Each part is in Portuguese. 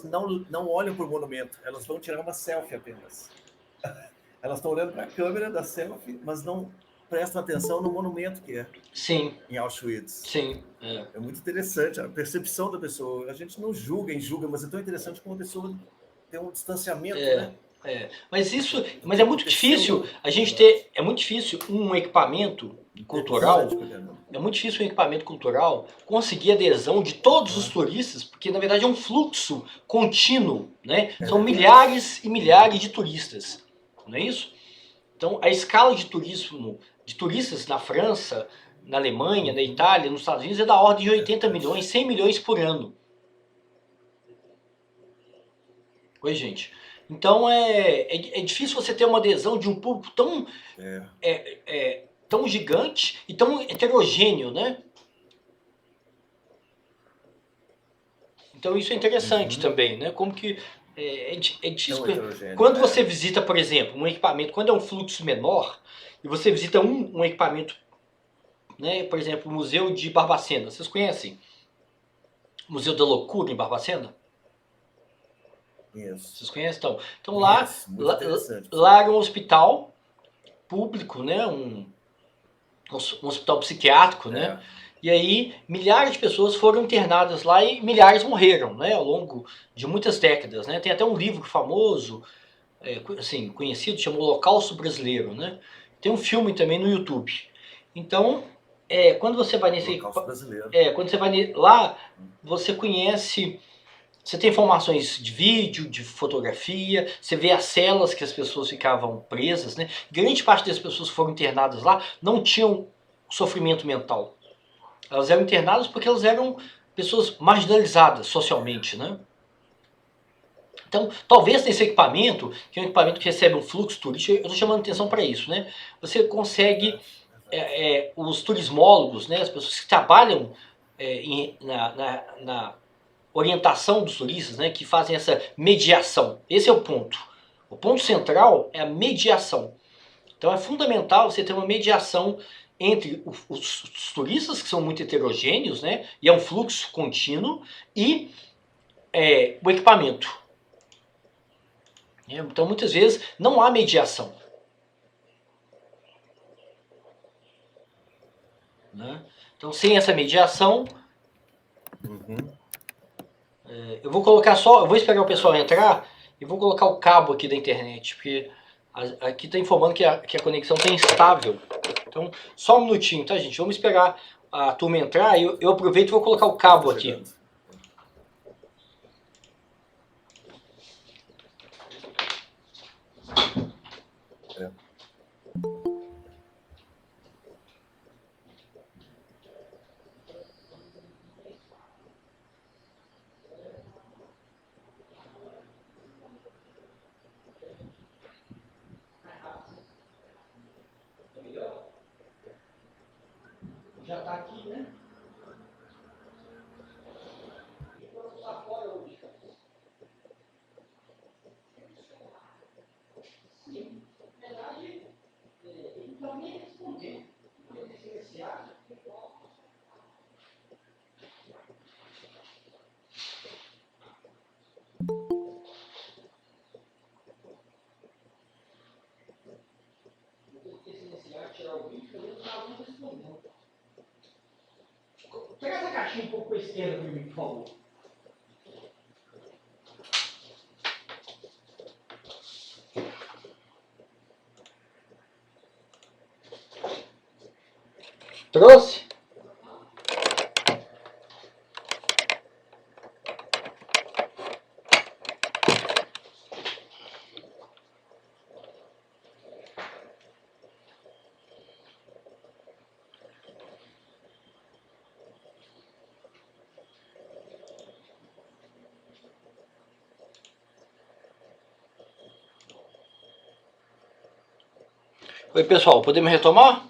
não olham para o monumento, elas vão tirar uma selfie apenas. Elas estão olhando para a câmera da selfie, mas não prestam atenção no monumento que é. Sim. Em Auschwitz. Sim. É muito interessante a percepção da pessoa. A gente não julga, mas é tão interessante como a pessoa tem um distanciamento, né? Mas é muito difícil a gente ter. É muito difícil um equipamento cultural. É muito difícil um equipamento cultural conseguir adesão de todos os turistas, porque na verdade é um fluxo contínuo, né? São milhares e milhares de turistas, não é isso? Então a escala de turismo, de turistas na França, na Alemanha, na Itália, nos Estados Unidos é da ordem de 80 milhões, 100 milhões por ano. Oi, gente. Então é difícil você ter uma adesão de um público tão gigante e tão heterogêneo, né? Então isso é interessante também, né? Como que é difícil. Quando você visita, por exemplo, um equipamento, quando é um fluxo menor, e você visita um equipamento, né? Por exemplo, o Museu de Barbacena. Vocês conhecem? O Museu da Loucura em Barbacena? Isso. Vocês conhecem? Então lá era um hospital público, né? Um hospital psiquiátrico, né? E aí milhares de pessoas foram internadas lá e milhares morreram, né? Ao longo de muitas décadas, né? Tem até um livro famoso, assim, conhecido, chama Holocausto Brasileiro, né? Tem um filme também no YouTube. Então, quando você vai nesse... quando você vai lá, você conhece... Você tem informações de vídeo, de fotografia, você vê as celas que as pessoas ficavam presas, né? Grande parte das pessoas que foram internadas lá não tinham sofrimento mental. Elas eram internadas porque elas eram pessoas marginalizadas socialmente, né? Então, talvez nesse equipamento, que é um equipamento que recebe um fluxo turístico, eu estou chamando atenção para isso, né? Você consegue, os turismólogos, né? As pessoas que trabalham na orientação dos turistas, né, que fazem essa mediação. Esse é o ponto. O ponto central é a mediação. Então é fundamental você ter uma mediação entre os turistas, que são muito heterogêneos, né, e é um fluxo contínuo, e o equipamento. Então muitas vezes não há mediação. Né? Então sem essa mediação... eu vou colocar eu vou esperar o pessoal entrar e vou colocar o cabo aqui da internet, porque aqui está informando que a conexão está instável. Então, só um minutinho, tá, gente? Vamos esperar a turma entrar e eu aproveito e vou colocar o cabo aqui. Já está aqui, né? Sim, na verdade, ele também responder. Tirar o vídeo, eu estava respondendo. Pega essa caixinha um pouco para a esquerda para mim, por favor. Trouxe? Oi, pessoal, podemos retomar?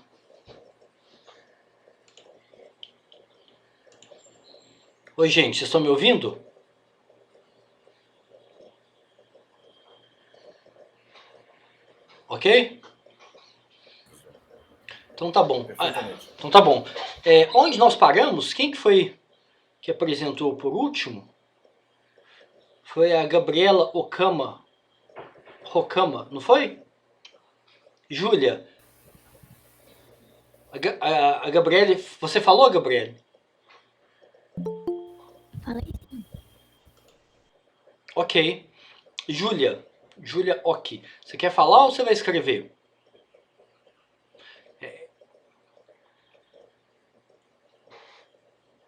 Oi, gente, vocês estão me ouvindo? Ok? Então tá bom. Então tá bom. Onde nós paramos? Quem que foi que apresentou por último? Foi a Gabriela Rocama, não foi? Júlia. A Gabriele, você falou, Gabriele? Falei sim. Ok. Júlia, ok. Você quer falar ou você vai escrever?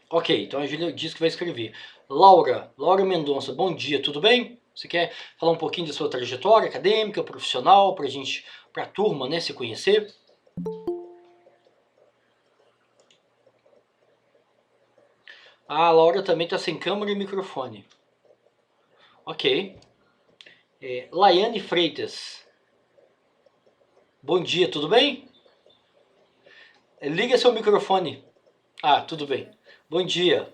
Ok, então a Júlia disse que vai escrever. Laura Mendonça, bom dia, tudo bem? Você quer falar um pouquinho da sua trajetória acadêmica, profissional, para a turma, né, se conhecer? Ah, a Laura também está sem câmera e microfone. Ok. Laiane Freitas. Bom dia, tudo bem? Liga seu microfone. Ah, tudo bem. Bom dia.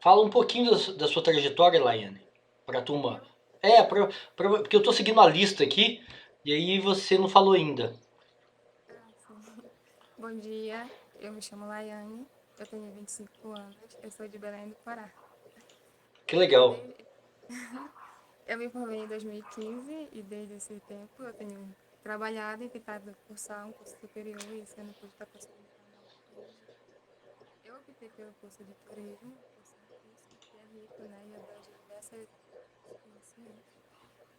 Fala um pouquinho da sua trajetória, Laiane, para a turma. Porque eu estou seguindo a lista aqui e aí você não falou ainda. Bom dia, eu me chamo Laiane, eu tenho 25 anos, eu sou de Belém do Pará. Que legal. Eu me formei em 2015 e desde esse tempo eu tenho trabalhado e tentado cursar um curso superior e esse ano pude estar conseguindo. Eu optei pelo curso de turismo, por ser um curso que é rico, né, e abrange diversos conhecimentos.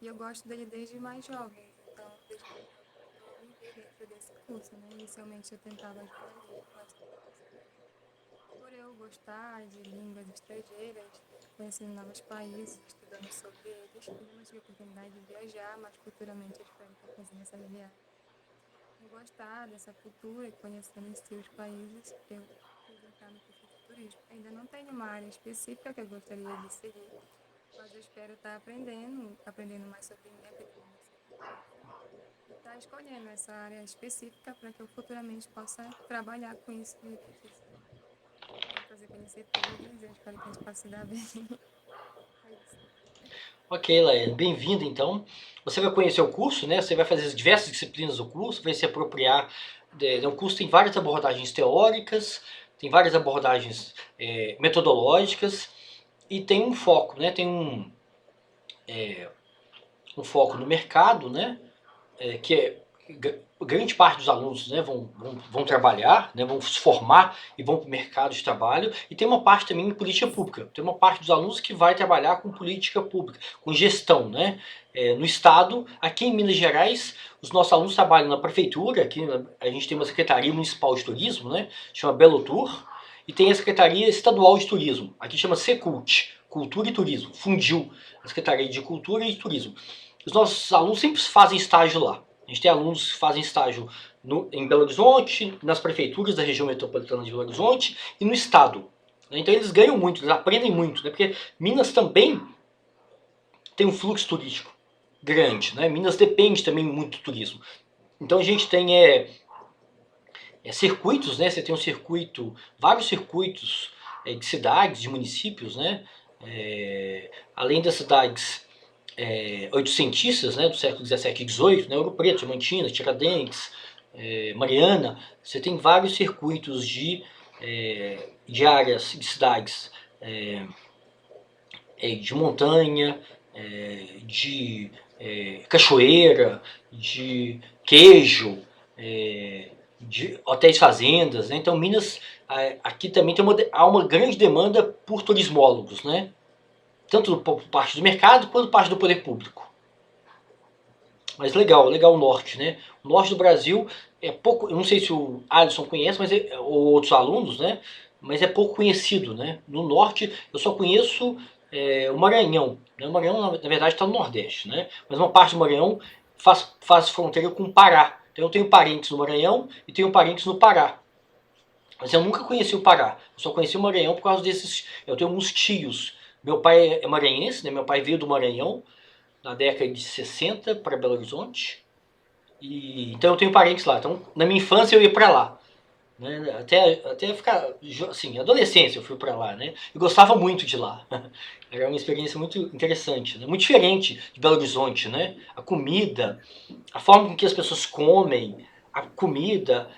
E eu gosto dele desde mais jovem, então desde muito jovem eu me vi dentro desse curso, né. Inicialmente eu tentava engenharia, mas por eu gostar de línguas estrangeiras, conhecendo novos países, estudando sobre eles, eu não tive a oportunidade de viajar, mas futuramente eu espero estar fazendo essa viagem. Por gostar dessa cultura e conhecendo em si os países, eu quis entrar no curso de turismo. Ainda não tenho uma área específica que eu gostaria de seguir, mas eu espero estar aprendendo mais sobre mim, aprendendo mais sobre a cultura, e estar escolhendo essa área específica para que eu futuramente possa trabalhar com isso. É um prazer conhecer todos, eu espero que a gente possa se dar bem. É isso. Ok, Laia, bem-vinda então. Você vai conhecer o curso, né? Você vai fazer as diversas disciplinas do curso, vai se apropriar. O curso tem várias abordagens teóricas, tem várias abordagens metodológicas e tem um foco, né? Tem um foco no mercado, né? Que é grande parte dos alunos, né, vão trabalhar, né, vão se formar e vão para o mercado de trabalho, e tem uma parte também em política pública. Tem uma parte dos alunos que vai trabalhar com política pública, com gestão, né? No estado, aqui em Minas Gerais, os nossos alunos trabalham na prefeitura, aqui a gente tem uma secretaria municipal de turismo, né, chama Belo Tour, e tem a secretaria estadual de turismo, aqui chama Secult, Cultura e Turismo, fundiu a secretaria de Cultura e Turismo. Os nossos alunos sempre fazem estágio lá. A gente tem alunos que fazem estágio em Belo Horizonte, nas prefeituras da região metropolitana de Belo Horizonte e no estado. Então eles ganham muito, eles aprendem muito, né? Porque Minas também tem um fluxo turístico grande, né? Minas depende também muito do turismo. Então a gente tem circuitos, né? Você tem vários circuitos de cidades, de municípios, né? Além das cidades oitocentistas, né, do século XVII e XVIII, né, Ouro Preto, Diamantina, Tiradentes, Mariana, você tem vários circuitos de áreas, de cidades de montanha, de cachoeira, de queijo, de hotéis fazendas, né? Então Minas, aqui também há uma grande demanda por turismólogos, né? Tanto por parte do mercado quanto por parte do poder público. Mas legal o norte, né? O norte do Brasil é pouco, eu não sei se o Alisson conhece, mas ou outros alunos, né? Mas é pouco conhecido, né? No norte eu só conheço o Maranhão. Né? O Maranhão, na verdade, está no Nordeste, né? Mas uma parte do Maranhão faz fronteira com o Pará. Então eu tenho parentes no Maranhão e tenho parentes no Pará. Mas eu nunca conheci o Pará. Eu só conheci o Maranhão por causa desses. Eu tenho alguns tios. Meu pai é maranhense, né? Meu pai veio do Maranhão na década de 60 para Belo Horizonte. Então eu tenho parentes lá. Então na minha infância eu ia para lá. Né? Até ficar, assim, adolescência eu fui para lá, né? Eu gostava muito de lá. Era uma experiência muito interessante, né? Muito diferente de Belo Horizonte, né? A comida, a forma com que as pessoas comem, a comida,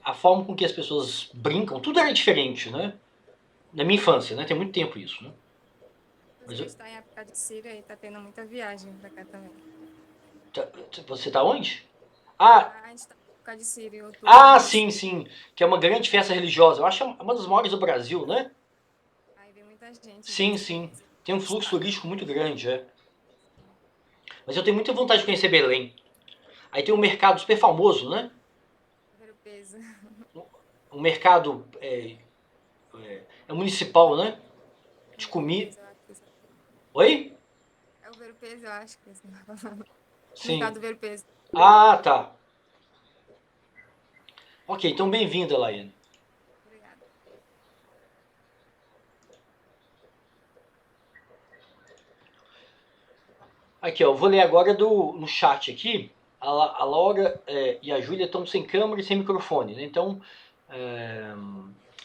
a forma com que as pessoas brincam, tudo era diferente, né? Na minha infância, né? Tem muito tempo isso, né? Você está em época de Síria e está tendo muita viagem pra cá também. Você tá onde? Ah, A gente está em época de Síria, em outubro. ah, sim, sim. Que é uma grande festa religiosa. Eu acho uma das maiores do Brasil, né? Aí vem muita gente. Sim, sim. Tem um fluxo turístico muito grande, Mas eu tenho muita vontade de conhecer Belém. Aí tem um mercado super famoso, né? Ver o peso. Um mercado municipal, né? De comida. Oi? É o Ver o peso, eu acho que você tá falando. Sim. Mercado Ver o peso. Ah, tá. Ok, então bem-vinda, Laiane. Obrigada. Aqui, ó, eu vou ler agora no chat aqui. A Laura e a Júlia estão sem câmera e sem microfone, né? Então,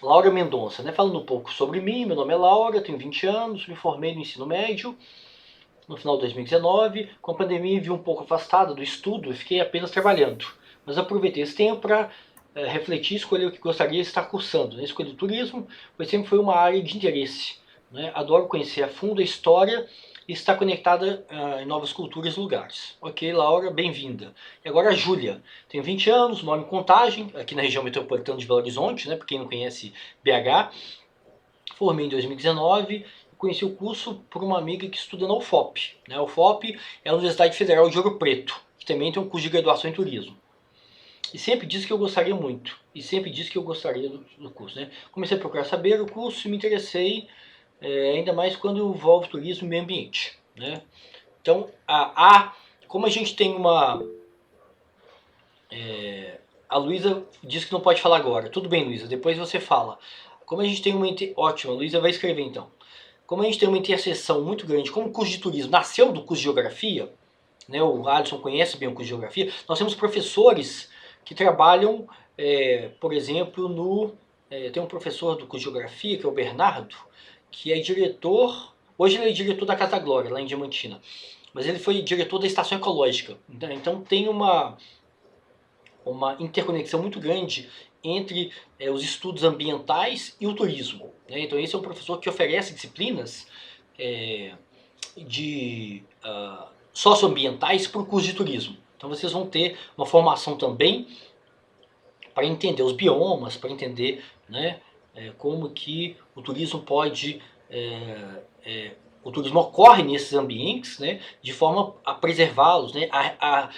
Laura Mendonça, né? Falando um pouco sobre mim, meu nome é Laura, tenho 20 anos, me formei no ensino médio no final de 2019. Com a pandemia, vi um pouco afastada do estudo e fiquei apenas trabalhando. Mas aproveitei esse tempo para refletir e escolher o que gostaria de estar cursando. Né? Escolhi turismo, pois sempre foi uma área de interesse. Né? Adoro conhecer a fundo a história e estar conectada em novas culturas e lugares. Ok, Laura, bem-vinda. E agora a Júlia. Tenho 20 anos, moro em Contagem, aqui na região metropolitana de Belo Horizonte, né? Para quem não conhece BH. Formei em 2019 e conheci o curso por uma amiga que estuda na UFOP. Né? A UFOP é a Universidade Federal de Ouro Preto, que também tem um curso de graduação em turismo. E sempre disse que eu gostaria muito. E sempre disse que eu gostaria do curso. Né? Comecei a procurar saber o curso e me interessei, ainda mais quando envolve turismo e meio ambiente. Né? Então, como a gente tem uma... a Luísa disse que não pode falar agora. Tudo bem, Luísa, depois você fala. Como a gente tem uma... Ótimo, a Luísa vai escrever então. Como a gente tem uma interseção muito grande, como o curso de turismo nasceu do curso de geografia, né, o Alisson conhece bem o curso de geografia, nós temos professores que trabalham, por exemplo, tem um professor do curso de geografia, que é o Bernardo, que é diretor, hoje ele é diretor da Casa Glória, lá em Diamantina, mas ele foi diretor da Estação Ecológica. Então tem uma interconexão muito grande entre os estudos ambientais e o turismo. Né? Então esse é um professor que oferece disciplinas de socioambientais para o curso de turismo. Então vocês vão ter uma formação também para entender os biomas, para entender, né, como que o turismo pode... o turismo ocorre nesses ambientes, né, de forma a preservá-los, né, a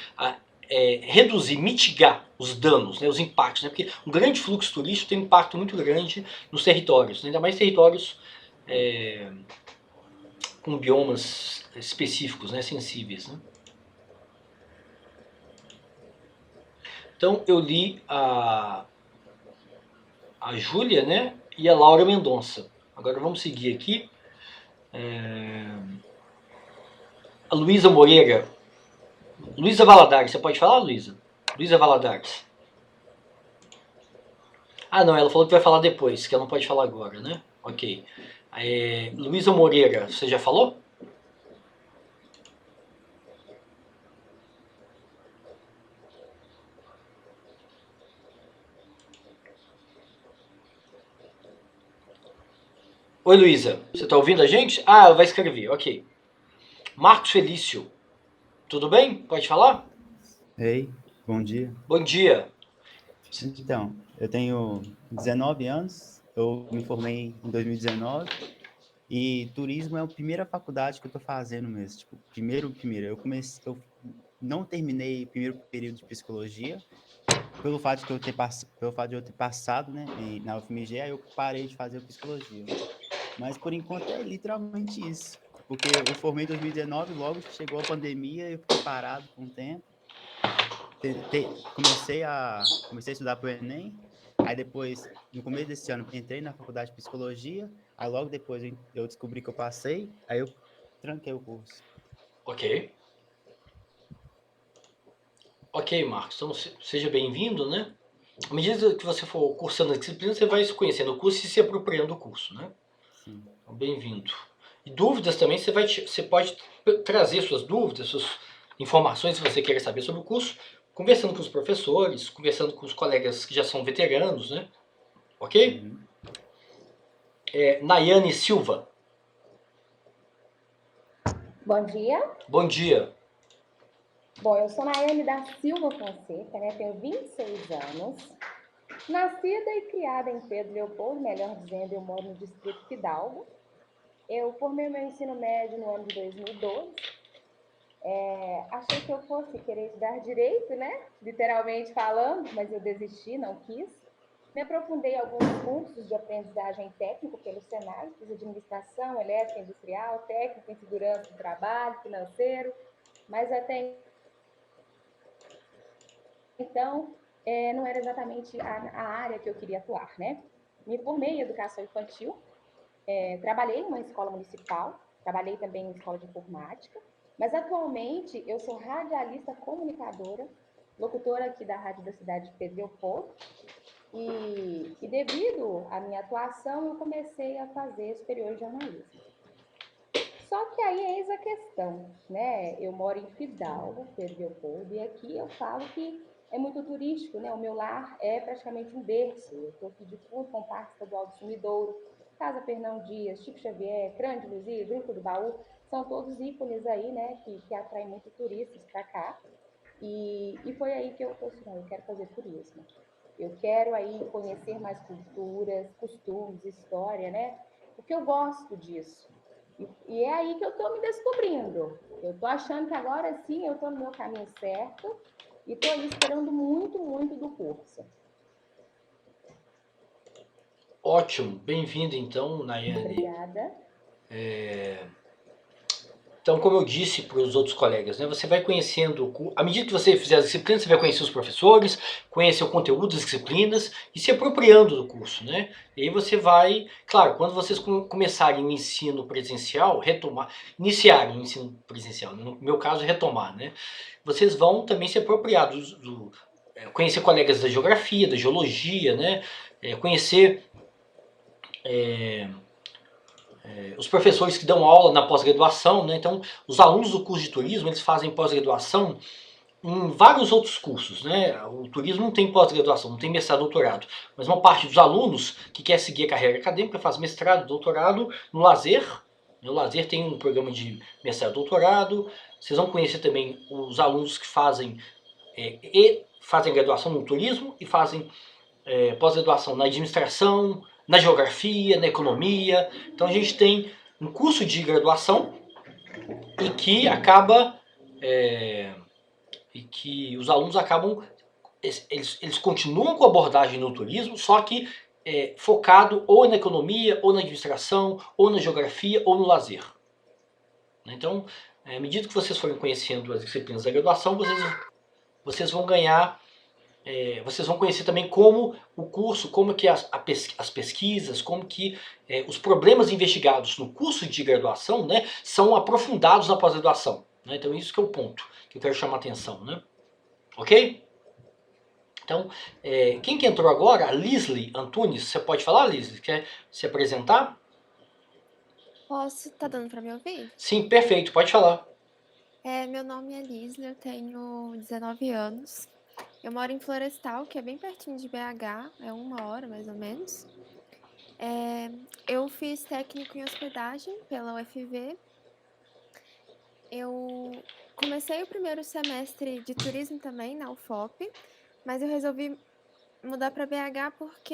reduzir, mitigar os danos, né, os impactos, né, porque um grande fluxo turístico tem um impacto muito grande nos territórios, né, ainda mais territórios com biomas específicos, né, sensíveis. Né. Então eu li a Júlia, né, e a Laura Mendonça. Agora vamos seguir aqui. A Luísa Moreira. Luísa Valadares, você pode falar, Luísa? Luísa Valadares. Ah, não, ela falou que vai falar depois, que ela não pode falar agora, né? Ok. Luísa Moreira, você já falou? Oi, Luísa, você está ouvindo a gente? Ah, ela vai escrever, ok. Marcos Felício, tudo bem? Pode falar? Ei, bom dia. Bom dia. Então, eu tenho 19 anos, eu me formei em 2019 e turismo é a primeira faculdade que eu tô fazendo mesmo, tipo, primeiro, eu não terminei o primeiro período de psicologia, pelo fato de eu ter passado, né, na UFMG, aí eu parei de fazer psicologia. Mas por enquanto é literalmente isso, porque eu formei em 2019, logo chegou a pandemia, eu fiquei parado por um tempo. Comecei a estudar para o Enem, aí depois, no começo desse ano, entrei na faculdade de psicologia, aí logo depois eu descobri que eu passei, aí eu tranquei o curso. Ok. Ok, Marcos, então seja bem-vindo, né? À medida que você for cursando a disciplina, você vai se conhecendo o curso e se apropriando do curso, né? Sim. Então, bem-vindo. E dúvidas também, você pode trazer suas dúvidas, suas informações, se você quer saber sobre o curso, conversando com os professores, conversando com os colegas que já são veteranos, né? Ok? Nayane Silva. Bom dia. Bom dia. Bom, eu sou Nayane da Silva Fonseca, né? Tenho 26 anos. Nascida e criada em Pedro Leopoldo, melhor dizendo, eu moro no Distrito Fidalgo. Eu formei meu ensino médio no ano de 2012. Achei que eu fosse querer estudar direito, né? Literalmente falando, mas eu desisti, não quis. Me aprofundei em alguns cursos de aprendizagem técnico pelo Senai, fiz administração, elétrica, industrial, técnico em segurança do trabalho, financeiro, mas até então não era exatamente a área que eu queria atuar, né? Me formei em educação infantil, trabalhei em uma escola municipal, trabalhei também em escola de informática, mas atualmente eu sou radialista comunicadora, locutora aqui da rádio da cidade de Pedro Leopoldo, e devido à minha atuação eu comecei a fazer superior de jornalismo. Só que aí eis a questão, né? Eu moro em Fidalgo, Pedro Leopoldo, e aqui eu falo que é muito turístico, né? O meu lar é praticamente um berço. Eu estou aqui de fundo com o Parque Estadual do Sumidouro, Casa Fernão Dias, Chico Xavier, Grande Luzia, Grupo do Baú, são todos ícones aí, né? Que atraem muito turistas para cá. E foi aí que eu falei assim, eu quero fazer turismo. Eu quero aí conhecer mais culturas, costumes, história, né? Porque eu gosto disso. E é aí que eu estou me descobrindo. Eu estou achando que agora sim eu estou no meu caminho certo e estou aí esperando muito, muito do curso. Ótimo. Bem-vindo, então, Nayane. Obrigada. Então, como eu disse para os outros colegas, né, você vai conhecendo, à medida que você fizer as disciplinas, você vai conhecer os professores, conhecer o conteúdo das disciplinas e se apropriando do curso, né? E aí você vai, claro, quando vocês começarem o ensino presencial, iniciarem o ensino presencial, no meu caso, retomar, né? Vocês vão também se apropriar conhecer colegas da geografia, da geologia, né? Conhecer os professores que dão aula na pós-graduação, né? Então, os alunos do curso de turismo, eles fazem pós-graduação em vários outros cursos, né? O turismo não tem pós-graduação, não tem mestrado, doutorado, mas uma parte dos alunos que quer seguir a carreira acadêmica faz mestrado, doutorado no lazer. No lazer tem um programa de mestrado, doutorado. Vocês vão conhecer também os alunos que fazem graduação no turismo e fazem pós-graduação na administração, na geografia, na economia. Então a gente tem um curso de graduação e que acaba e que os alunos acabam, eles continuam com a abordagem no turismo, só que focado ou na economia, ou na administração, ou na geografia, ou no lazer. Então, à medida que vocês forem conhecendo as disciplinas da graduação, vocês vão ganhar, vocês vão conhecer também como o curso, como que as pesquisas, como que os problemas investigados no curso de graduação, né, são aprofundados na pós-graduação. Né? Então isso que é o ponto que eu quero chamar a atenção. Né? Ok? Então, quem que entrou agora? A Lisli Antunes. Você pode falar, Lisli? Quer se apresentar? Posso? Tá dando pra me ouvir? Sim, perfeito. Pode falar. Meu nome é Lisli, eu tenho 19 anos. Eu moro em Florestal, que é bem pertinho de BH, é 1 hora mais ou menos. Eu fiz técnico em hospedagem pela UFV. Eu comecei o primeiro semestre de turismo também na UFOP, mas eu resolvi mudar para BH porque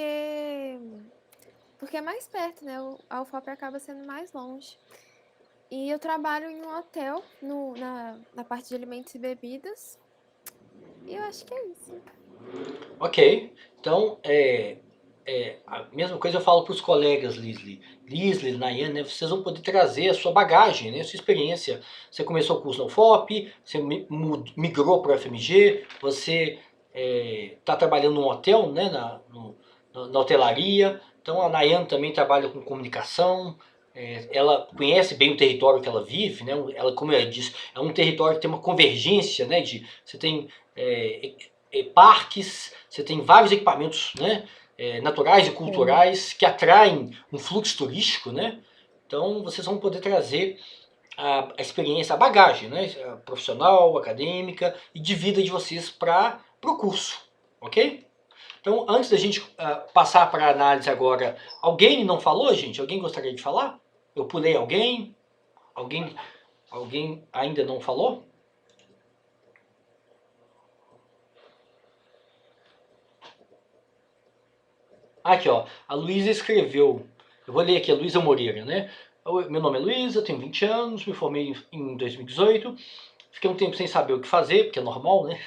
é mais perto, né? A UFOP acaba sendo mais longe. E eu trabalho em um hotel na parte de alimentos e bebidas. E eu acho que é isso. Ok. Então, a mesma coisa eu falo para os colegas, Lisli, Nayane, né? Vocês vão poder trazer a sua bagagem, né? A sua experiência. Você começou o curso na UFOP, você migrou para o FMG, você está trabalhando num hotel, né? Na hotelaria. Então a Nayane também trabalha com comunicação. Ela conhece bem o território que ela vive, né? Ela, como eu disse, é um território que tem uma convergência, né? Você tem parques, você tem vários equipamentos, né? Naturais e culturais que atraem um fluxo turístico, né? Então vocês vão poder trazer a experiência, a bagagem, né, profissional, acadêmica e de vida de vocês para o curso, ok? Então, antes da gente passar para a análise agora, alguém não falou, gente? Alguém gostaria de falar? Eu pulei alguém? Alguém ainda não falou? Aqui, ó, a Luísa escreveu, eu vou ler aqui, a Luísa Moreira, né? Meu nome é Luísa, tenho 20 anos, me formei em 2018, fiquei um tempo sem saber o que fazer, porque é normal, né?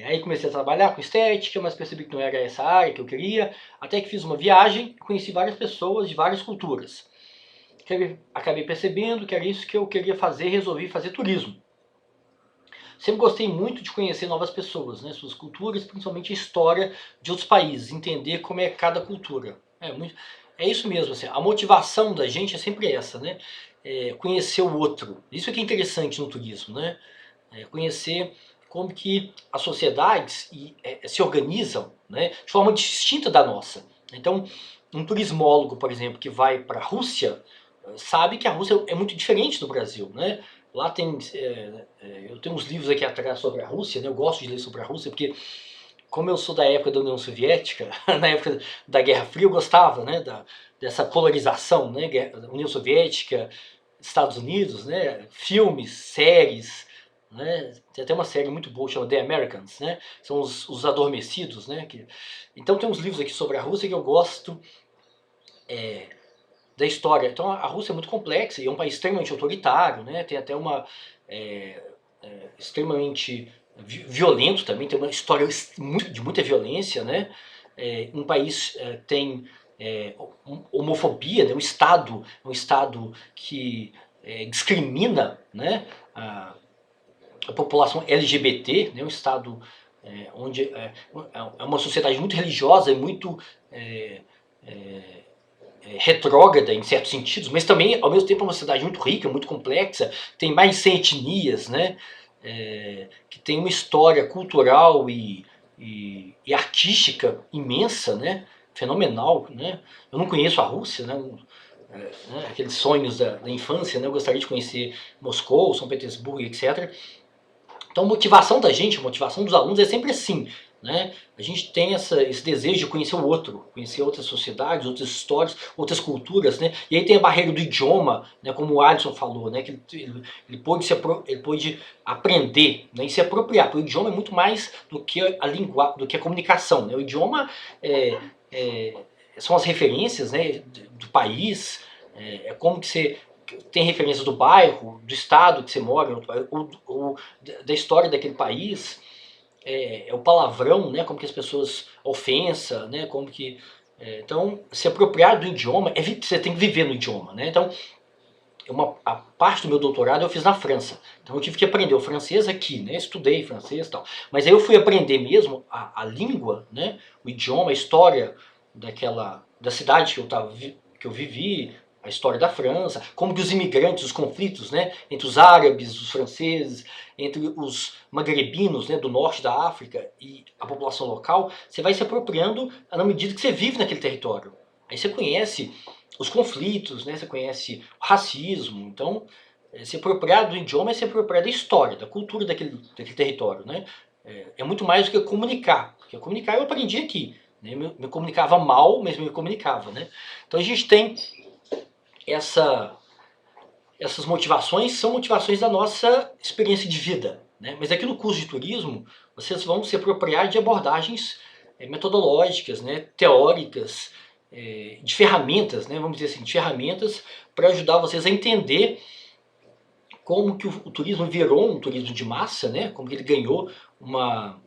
Aí comecei a trabalhar com estética, mas percebi que não era essa área que eu queria, até que fiz uma viagem e conheci várias pessoas de várias culturas. Acabei percebendo que era isso que eu queria fazer e resolvi fazer turismo. Sempre gostei muito de conhecer novas pessoas, né, suas culturas, principalmente a história de outros países, entender como é cada cultura. É isso mesmo, assim, a motivação da gente é sempre essa, né? Conhecer o outro. Isso é que é interessante no turismo, né? Conhecer como que as sociedades se organizam, né, de forma distinta da nossa. Então, um turismólogo, por exemplo, que vai para a Rússia, sabe que a Rússia é muito diferente do Brasil, né? Lá tem, eu tenho uns livros aqui atrás sobre a Rússia, né? Eu gosto de ler sobre a Rússia porque, como eu sou da época da União Soviética, na época da Guerra Fria, eu gostava, né, dessa polarização, né, União Soviética, Estados Unidos, né, filmes, séries, né, tem até uma série muito boa chamada The Americans, né, são os adormecidos, né, então tem uns livros aqui sobre a Rússia que eu gosto da história. Então a Rússia é muito complexa e é um país extremamente autoritário, né, tem até uma extremamente violento também, tem uma história de muita violência, né, um país tem homofobia, né, um estado que discrimina, né, a população LGBT, né, um estado onde é uma sociedade muito religiosa e muito retrógrada em certos sentidos, mas também ao mesmo tempo é uma sociedade muito rica, muito complexa, tem mais de 100 etnias, né, que tem uma história cultural e artística imensa, né, fenomenal, né. Eu não conheço a Rússia, né, aqueles sonhos da infância, né, eu gostaria de conhecer Moscou, São Petersburgo, etc. Então a motivação da gente, a motivação dos alunos é sempre assim, né? A gente tem esse desejo de conhecer o outro, conhecer outras sociedades, outras histórias, outras culturas, né? E aí tem a barreira do idioma, né? Como o Alisson falou, né? Que ele pôde aprender, né? E se apropriar, porque o idioma é muito mais do que a língua, do que a comunicação, né? O idioma são as referências, né, do país, como que você tem referências do bairro, do estado que você mora, ou da história daquele país, o palavrão, né, como que as pessoas, ofensa, né, como que... então, se apropriar do idioma, você tem que viver no idioma, né, então, a parte do meu doutorado eu fiz na França, então eu tive que aprender o francês aqui, né, estudei francês e tal, mas aí eu fui aprender mesmo a língua, né, o idioma, a história da cidade que eu vivi, a história da França, como que os imigrantes, os conflitos, né, entre os árabes, os franceses, entre os magrebinos, né, do norte da África e a população local, você vai se apropriando na medida que você vive naquele território. Aí você conhece os conflitos, né, você conhece o racismo, então se apropriar do idioma é se apropriar da história, da cultura daquele território, né. É muito mais do que comunicar, porque comunicar eu aprendi aqui, né, me comunicava mal, mas me comunicava, né. Então a gente tem essas motivações, são motivações da nossa experiência de vida, né? Mas aqui no curso de turismo, vocês vão se apropriar de abordagens metodológicas, né, teóricas, de ferramentas, né, vamos dizer assim, de ferramentas para ajudar vocês a entender como que o turismo virou um turismo de massa, né, como que ele ganhou uma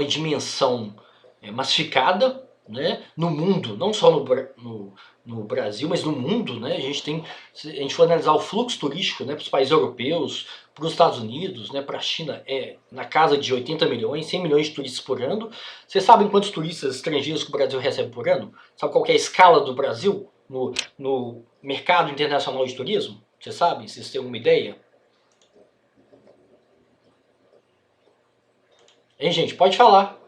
dimensão massificada, né, no mundo, não só no Brasil, mas no mundo, né, se a gente for analisar o fluxo turístico, né, para os países europeus, para os Estados Unidos, né, para a China, na casa de 80 milhões, 100 milhões de turistas por ano. Vocês sabem quantos turistas estrangeiros que o Brasil recebe por ano? Sabe qual que é a escala do Brasil no mercado internacional de turismo? Vocês sabem? Vocês têm alguma ideia? Hein, gente? Pode falar.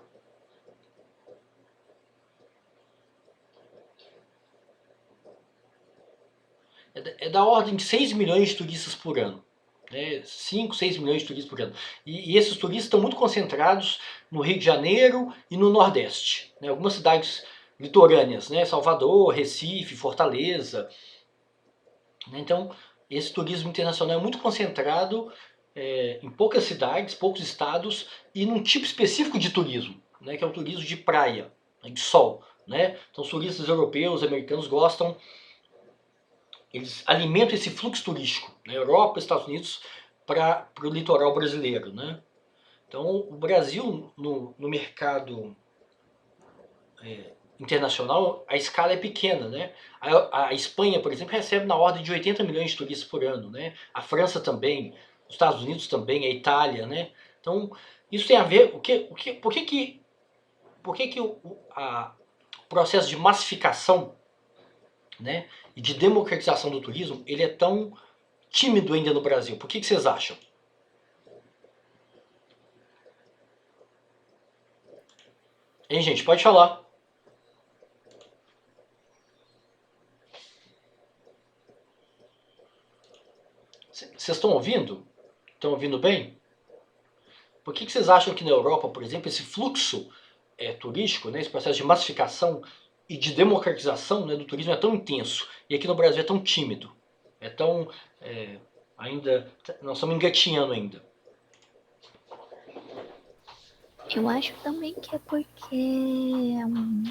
da ordem de 6 milhões de turistas por ano. 5, 6 milhões de turistas por ano. E esses turistas estão muito concentrados no Rio de Janeiro e no Nordeste. Algumas cidades litorâneas, Salvador, Recife, Fortaleza. Então, esse turismo internacional é muito concentrado em poucas cidades, poucos estados e num tipo específico de turismo, que é o turismo de praia, de sol. Então, os turistas europeus, americanos gostam, eles alimentam esse fluxo turístico, Europa, Estados Unidos, para o litoral brasileiro. Então, o Brasil, no mercado internacional, a escala é pequena. A Espanha, por exemplo, recebe na ordem de 80 milhões de turistas por ano. A França também, os Estados Unidos também, a Itália. Então, isso tem a ver... Por que o processo de massificação e de democratização do turismo ele é tão tímido ainda no Brasil? Por que vocês acham? Hein, gente? Pode falar. Vocês estão ouvindo? Estão ouvindo bem? Por que vocês acham que na Europa, por exemplo, esse fluxo turístico, esse processo de massificação e de democratização do turismo é tão intenso e aqui no Brasil é tão tímido? É tão... ainda... Nós estamos engatinhando ainda. Eu acho também que é porque é um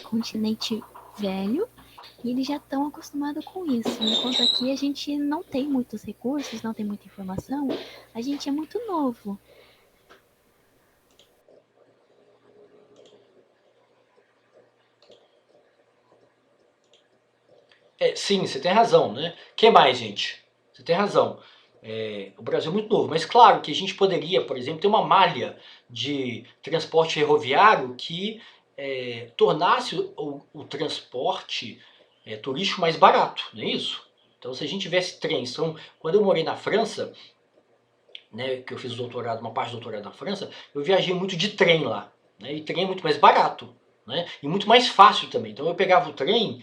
continente velho e eles já estão acostumados com isso. Enquanto aqui a gente não tem muitos recursos, não tem muita informação, a gente é muito novo. Sim, você tem razão, que mais, gente? Você tem razão. O Brasil é muito novo, mas claro que a gente poderia, por exemplo, ter uma malha de transporte ferroviário que tornasse o transporte turístico mais barato, não é isso? Então, se a gente tivesse trens... Então, quando eu morei na França, que eu fiz doutorado, uma parte do doutorado na França, eu viajei muito de trem lá. E trem é muito mais barato, e muito mais fácil também. Então, eu pegava o trem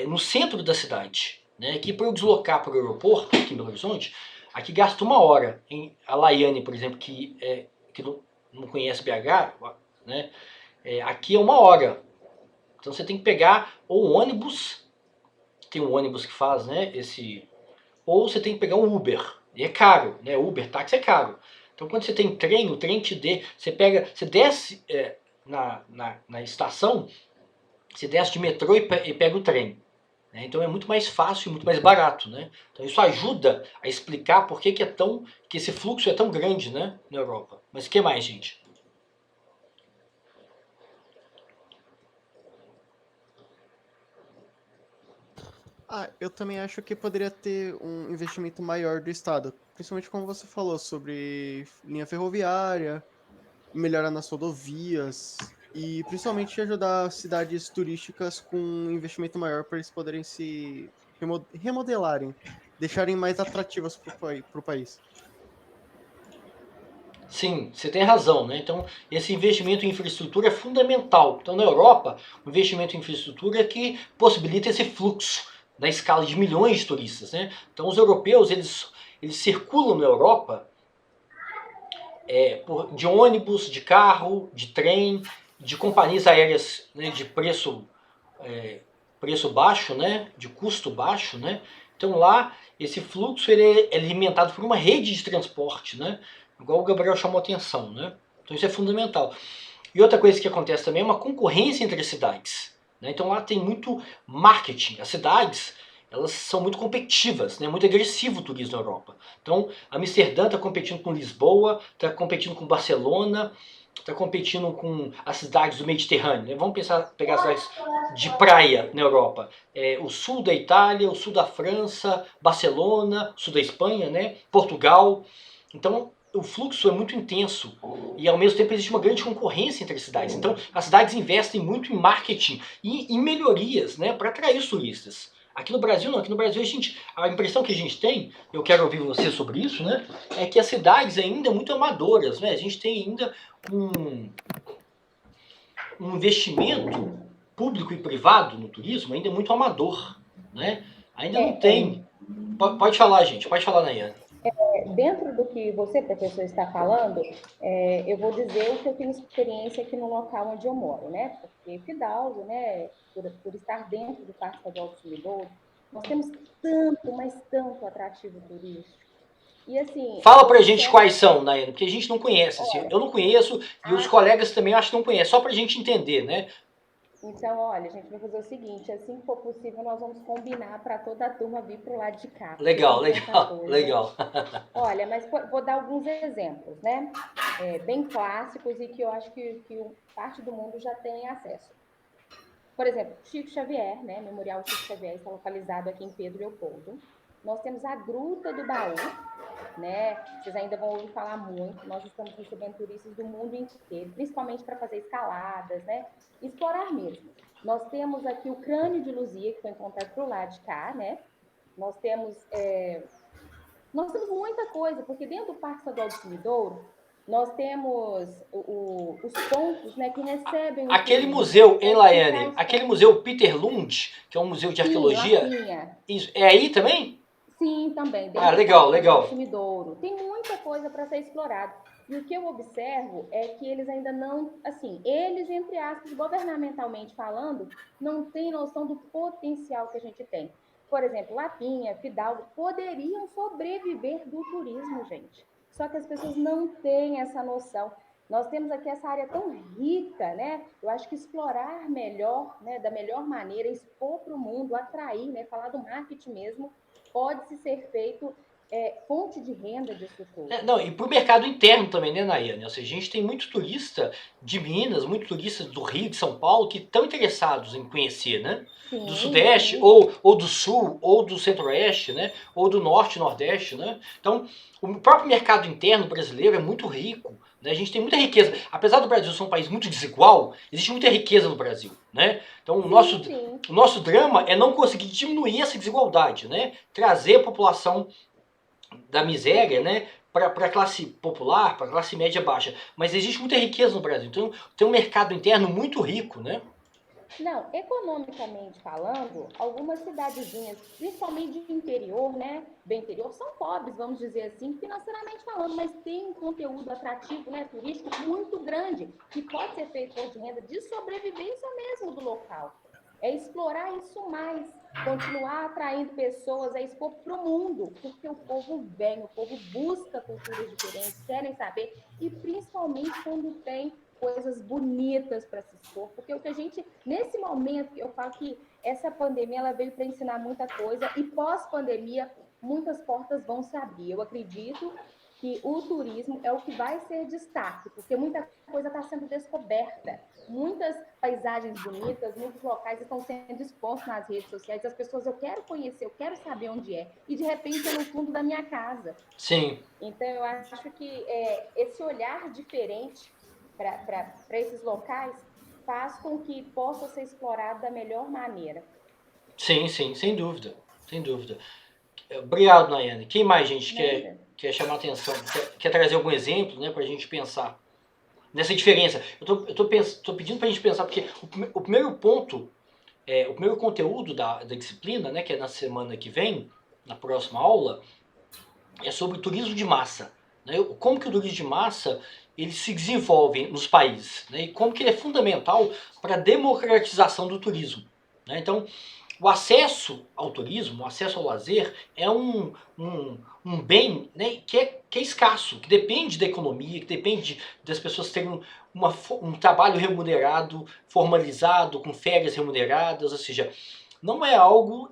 no centro da cidade. Aqui, para eu deslocar para o aeroporto, aqui em Belo Horizonte, aqui gasta 1 hora. A Laiane, por exemplo, que não conhece BH, aqui é 1 hora. Então você tem que pegar ou ônibus, tem um ônibus que faz ou você tem que pegar um Uber, e é caro, Uber, táxi é caro. Então quando você tem trem, o trem te você desce na estação, você desce de metrô e pega o trem. Então é muito mais fácil e muito mais barato. Então isso ajuda a explicar por que esse fluxo é tão grande na Europa. Mas o que mais, gente? Eu também acho que poderia ter um investimento maior do Estado. Principalmente como você falou, sobre linha ferroviária, melhorar nas rodovias e principalmente ajudar cidades turísticas com um investimento maior para eles poderem se remodelarem, deixarem mais atrativas para o país. Sim, você tem razão, Então, esse investimento em infraestrutura é fundamental. Então, na Europa, o investimento em infraestrutura é que possibilita esse fluxo na escala de milhões de turistas, Então, os europeus, eles circulam na Europa de ônibus, de carro, de trem, de companhias aéreas de preço baixo, de custo baixo, Então lá, esse fluxo ele é alimentado por uma rede de transporte, Igual o Gabriel chamou atenção, Então isso é fundamental. E outra coisa que acontece também é uma concorrência entre as cidades, Então lá tem muito marketing. As cidades, elas são muito competitivas, muito agressivo o turismo na Europa. Então, Amsterdã está competindo com Lisboa, está competindo com Barcelona, está competindo com as cidades do Mediterrâneo. Vamos pegar as cidades de praia na Europa. O sul da Itália, o sul da França, Barcelona, o sul da Espanha, Portugal. Então, o fluxo é muito intenso e, ao mesmo tempo, existe uma grande concorrência entre as cidades. Então, as cidades investem muito em marketing e em melhorias para atrair os turistas. Aqui no Brasil não, aqui no Brasil a impressão que a gente tem, eu quero ouvir você sobre isso, é que as cidades ainda muito amadoras, A gente tem ainda um investimento público e privado no turismo ainda muito amador, Ainda não tem Pode falar, gente. Pode falar, Nayane. Dentro do que você, professor, está falando, eu vou dizer o que eu tenho experiência aqui no local onde eu moro, né? Porque Fidalgo, né, por estar dentro do Parque Estadual do Sumidouro, nós temos tanto, mas tanto atrativo turístico. E assim, Fala pra gente quais são, Nayane, porque a gente não conhece. Assim, olha, eu não conheço e os colegas também acho que não conhecem, só pra gente entender, né? então, olha, a gente vai fazer o seguinte, assim que for possível, nós vamos combinar para toda a turma vir para o lado de cá. Legal, Tem tanta legal, coisa. legal. Olha, mas vou dar alguns exemplos, né? Bem clássicos e que eu acho que parte do mundo já tem acesso. Por exemplo, Chico Xavier, né? Memorial Chico Xavier está localizado aqui em Pedro Leopoldo. Nós temos a Gruta do Baú, né? Vocês ainda vão ouvir falar muito. Nós estamos recebendo turistas do mundo inteiro, principalmente para fazer escaladas, né? Explorar mesmo. Nós temos aqui o Crânio de Luzia, que foi encontrado pro lado de cá, né? Nós temos muita coisa, porque dentro do Parque Estadual do Sumidouro, nós temos os pontos, né, que recebem o Aquele turismo. museu, hein, Laiane? Aquele museu Peter Lund, que é um museu de Sim, arqueologia. Lapinha. Isso, é aí também? Sim, também. Legal, legal. Sumidouro. Tem muita coisa para ser explorado. E o que eu observo é que eles ainda não, assim, eles, entre aspas, governamentalmente falando, não têm noção do potencial que a gente tem. Por exemplo, Lapinha, Fidalgo, poderiam sobreviver do turismo, gente. Só que as pessoas não têm essa noção. Nós temos aqui essa área tão rica, né? Eu acho que explorar melhor, né, da melhor maneira, expor para o mundo, atrair, né, falar do marketing mesmo, pode ser feito fonte de renda disso tudo. Não, e para o mercado interno também, né, Nayane? Ou seja, a gente tem muito turista de Minas, muito turista do Rio, de São Paulo, que estão interessados em conhecer, né? Sim, do Sudeste, sim. ou do Sul, ou do Centro-Oeste, né? Ou do Norte e Nordeste, né? Então, o próprio mercado interno brasileiro é muito rico, né? A gente tem muita riqueza. Apesar do Brasil ser um país muito desigual, existe muita riqueza no Brasil, né? Então, o nosso drama é não conseguir diminuir essa desigualdade, né? Trazer a população da miséria, né, para a classe popular, para a classe média baixa. Mas existe muita riqueza no Brasil. Então, tem um mercado interno muito rico, né? Não, economicamente falando, algumas cidadezinhas, principalmente de interior, né, bem interior, são pobres, vamos dizer assim, financeiramente falando, mas tem um conteúdo atrativo, né, turístico muito grande, que pode ser feito por de renda de sobrevivência mesmo do local. É explorar isso mais, continuar atraindo pessoas, expor para o mundo, porque o povo vem, o povo busca culturas diferentes, querem saber, e principalmente quando tem coisas bonitas para se expor, porque o que a gente, nesse momento, eu falo que essa pandemia ela veio para ensinar muita coisa, e pós-pandemia, muitas portas vão se abrir. Eu acredito que o turismo é o que vai ser destaque, porque muita coisa está sendo descoberta. Muitas paisagens bonitas, muitos locais estão sendo expostos nas redes sociais. As pessoas, eu quero conhecer, eu quero saber onde é. E, de repente, é no fundo da minha casa. Sim. Então, eu acho que esse olhar diferente para esses locais faz com que possa ser explorado da melhor maneira. Sim, sim, sem dúvida. Sem dúvida. Obrigado, Nayane. Quem mais, gente, quer chamar atenção? Quer trazer algum exemplo, né, para a gente pensar nessa diferença? Eu tô pedindo para a gente pensar, porque o primeiro ponto, o primeiro conteúdo da disciplina, né, que é na semana que vem, na próxima aula, é sobre o turismo de massa. Né? Como que o turismo de massa ele se desenvolve nos países, né? E como que ele é fundamental para a democratização do turismo. Né? Então, o acesso ao turismo, o acesso ao lazer, é um bem, né, que é escasso, que depende da economia, que depende das pessoas terem um trabalho remunerado, formalizado, com férias remuneradas, ou seja, não é algo...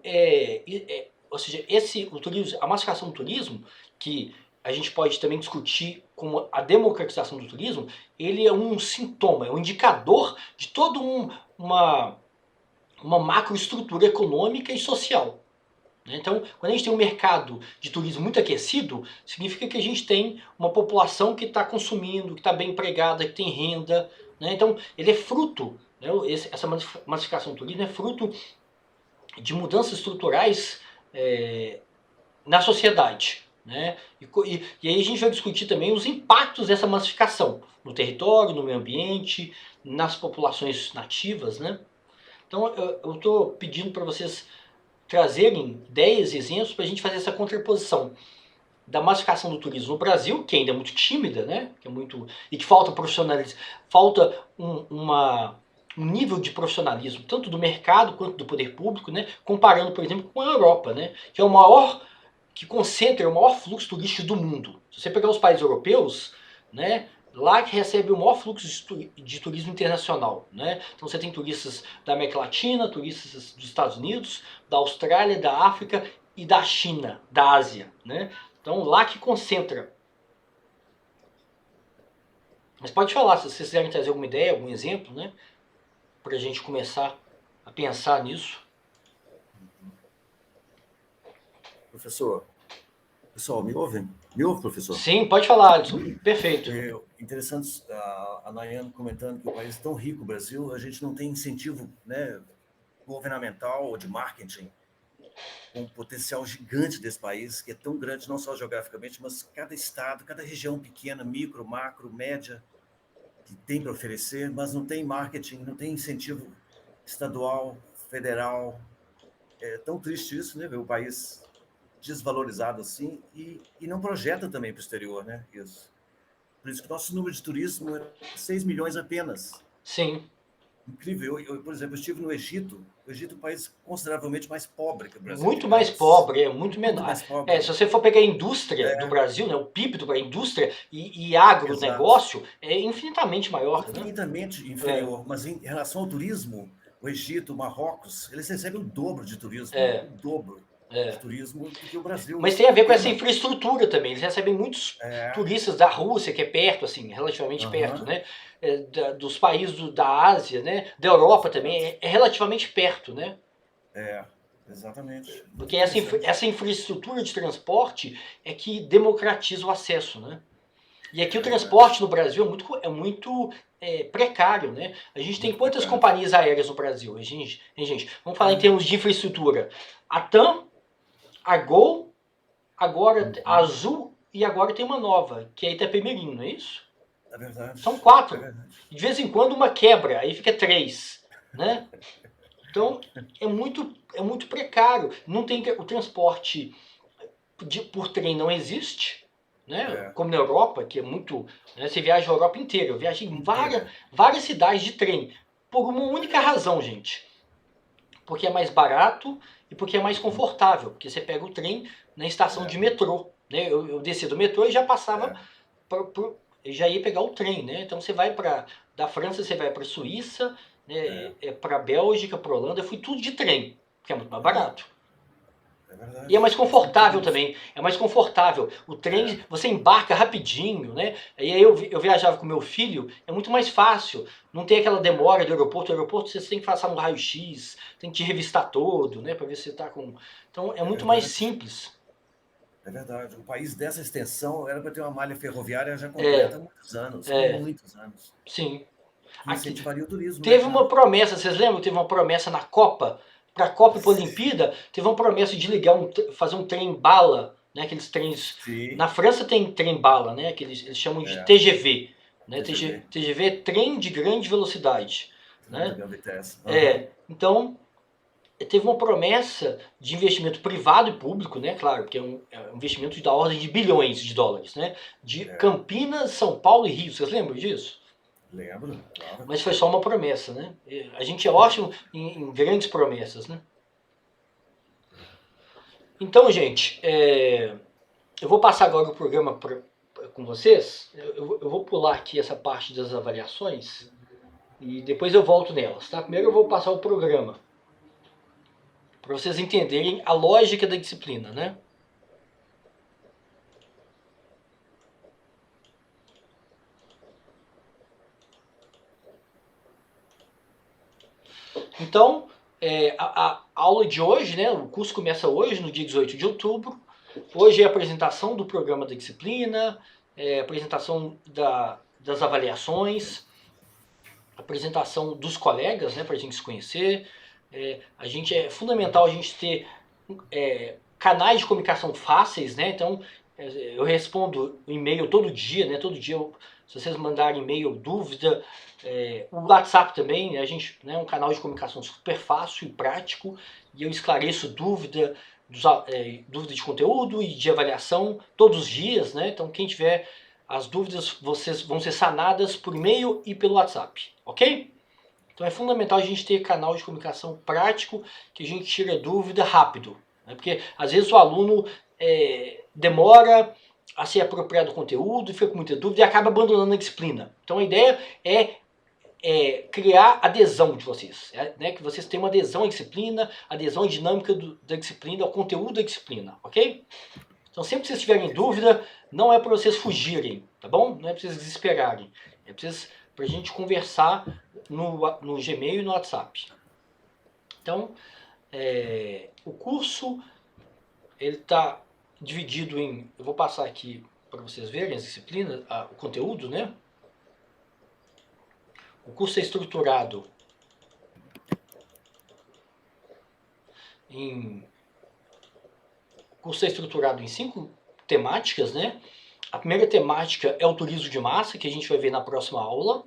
ou seja, a massificação do turismo, que a gente pode também discutir como a democratização do turismo, ele é um sintoma, é um indicador de toda uma macroestrutura econômica e social. Então, quando a gente tem um mercado de turismo muito aquecido, significa que a gente tem uma população que está consumindo, que está bem empregada, que tem renda. Né? Então, ele é fruto, né? Essa massificação do turismo é fruto de mudanças estruturais na sociedade. Né? E aí a gente vai discutir também os impactos dessa massificação no território, no meio ambiente, nas populações nativas. Né? Então eu estou pedindo para vocês trazerem ideias e exemplos para a gente fazer essa contraposição da massificação do turismo no Brasil, que ainda é muito tímida, né? E que falta profissionalismo, falta um nível de profissionalismo, tanto do mercado quanto do poder público, né? Comparando, por exemplo, com a Europa, né? Que é o maior, que concentra o maior fluxo turístico do mundo. Se você pegar os países europeus, né? Lá que recebe o maior fluxo de turismo internacional, né? Então você tem turistas da América Latina, turistas dos Estados Unidos, da Austrália, da África e da China, da Ásia, né? Então lá que concentra. Mas pode falar, se vocês quiserem trazer alguma ideia, algum exemplo, né? Para a gente começar a pensar nisso. Professor, pessoal, me ouvem? Me ouve, professor? Sim, pode falar, Alisson. Perfeito. Interessante a Nayane comentando que o país é tão rico, o Brasil, a gente não tem incentivo, né, governamental ou de marketing com um potencial gigante desse país, que é tão grande, não só geograficamente, mas cada estado, cada região pequena, micro, macro, média, que tem para oferecer, mas não tem marketing, não tem incentivo estadual, federal. É tão triste isso, né, ver o país desvalorizado assim e não projeta também para o exterior, né? Isso. Por isso que o nosso número de turismo é 6 milhões apenas. Sim. Incrível. Eu, por exemplo, estive no Egito. O Egito é um país consideravelmente mais pobre que o Brasil. Muito mais pobre, muito menor. Se você for pegar a indústria do Brasil, né, o PIB do indústria e agronegócio, é infinitamente maior. Infinitamente inferior. Mas em relação ao turismo, o Egito, o Marrocos, eles recebem o dobro de turismo. O dobro. De turismo do que o Brasil. Mas tem a ver com essa infraestrutura também. Eles recebem muitos turistas da Rússia, que é perto, assim, relativamente perto, né? Dos países da Ásia, né? Da Europa também, é relativamente perto, né? Exatamente. Porque essa infraestrutura de transporte é que democratiza o acesso, né? E aqui o transporte no Brasil é muito precário, né? A gente tem quantas companhias aéreas no Brasil? Gente, vamos falar em termos de infraestrutura. A TAM, a Gol, agora a Azul e agora tem uma nova, que é a Itapemirim, não é isso? É verdade. São 4. De vez em quando uma quebra, aí fica 3, né? Então é muito precário. Não tem o transporte por trem não existe, né? Como na Europa, que é muito, né? Você viaja a Europa inteira. Eu viajei em várias cidades de trem por uma única razão, gente. Porque é mais barato e porque é mais confortável. Porque você pega o trem na estação de metrô, né? Eu desci do metrô e já passava já ia pegar o trem, né? Então você vai da França, você vai para a Suíça, né? Para a Bélgica, para a Holanda, eu fui tudo de trem, que é muito mais barato. E é mais confortável também, é mais confortável. O trem, você embarca rapidinho, né? E aí eu viajava com meu filho, é muito mais fácil. Não tem aquela demora do aeroporto. O aeroporto você tem que passar um raio-x, tem que te revistar todo, né? Para ver se você está com... Então é muito mais simples. É verdade. Um país dessa extensão era para ter uma malha ferroviária já completa há muitos anos. Muitos anos. Sim. Que incentivaria o turismo. Teve uma promessa, vocês lembram? Teve uma promessa na Copa, para a Copa e para a Olimpíada, teve uma promessa de fazer um trem-bala, né? Aqueles trens... Sim. Na França tem trem-bala, né? Que eles chamam de TGV. Né? TGV é trem de grande velocidade. Né? Então, teve uma promessa de investimento privado e público, né? Claro, que é um investimento da ordem de bilhões de dólares, né? De Campinas, São Paulo e Rio. Vocês lembram disso? Lembro, claro. Mas foi só uma promessa, né? A gente é ótimo em grandes promessas, né? Então, gente, eu vou passar agora o programa com vocês. Eu vou pular aqui essa parte das avaliações e depois eu volto nelas, tá? Primeiro eu vou passar o programa para vocês entenderem a lógica da disciplina, né? Então, a aula de hoje, né, o curso começa hoje, no dia 18 de outubro. Hoje é a apresentação do programa da disciplina, apresentação das avaliações, apresentação dos colegas, né, para a gente se conhecer. É fundamental a gente ter canais de comunicação fáceis, né? Então, eu respondo o e-mail todo dia, né? Todo dia Se vocês mandarem e-mail, dúvida, o WhatsApp também, né, a gente, né, é um canal de comunicação super fácil e prático, e eu esclareço dúvida de conteúdo e de avaliação todos os dias, né? Então quem tiver as dúvidas, vocês vão ser sanadas por e-mail e pelo WhatsApp, ok? Então é fundamental a gente ter canal de comunicação prático, que a gente tira dúvida rápido, né? Porque às vezes o aluno demora a se apropriar do conteúdo, fica com muita dúvida e acaba abandonando a disciplina. Então a ideia é criar adesão de vocês, né? Que vocês tenham uma adesão à disciplina, adesão à dinâmica da disciplina, ao conteúdo da disciplina, ok? Então sempre que vocês tiverem dúvida, não é para vocês fugirem, tá bom? Não é para vocês desesperarem, é para a gente conversar no Gmail e no WhatsApp. Então, o curso, ele está dividido em, eu vou passar aqui para vocês verem as disciplinas, o conteúdo, né? O curso é estruturado em 5 temáticas, né? A primeira temática é o turismo de massa, que a gente vai ver na próxima aula,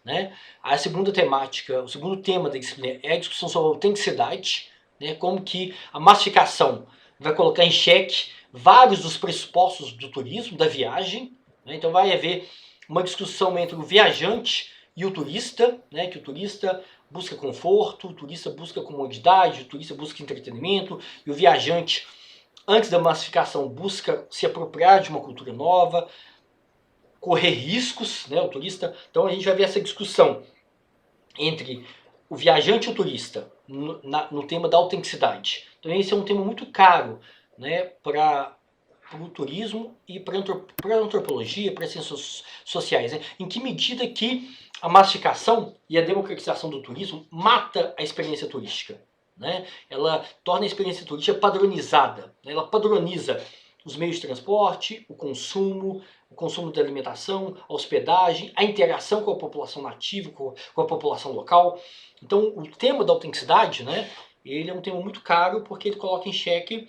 né? A segunda temática, o segundo tema da disciplina é a discussão sobre a autenticidade, né? Como que a massificação vai colocar em xeque vários dos pressupostos do turismo, da viagem, né? Então vai haver uma discussão entre o viajante e o turista, né? Que o turista busca conforto, o turista busca comodidade, o turista busca entretenimento, e o viajante, antes da massificação, busca se apropriar de uma cultura nova, correr riscos, né? O turista. Então a gente vai ver essa discussão entre o viajante e o turista no tema da autenticidade. Então esse é um tema muito caro, né, para o turismo e para a antropologia, para as ciências sociais, né? Em que medida que a massificação e a democratização do turismo mata a experiência turística, né? Ela torna a experiência turística padronizada, né? Ela padroniza os meios de transporte, o consumo da alimentação, a hospedagem, a interação com a população nativa, com a população local. Então o tema da autenticidade, né, ele é um tema muito caro porque ele coloca em xeque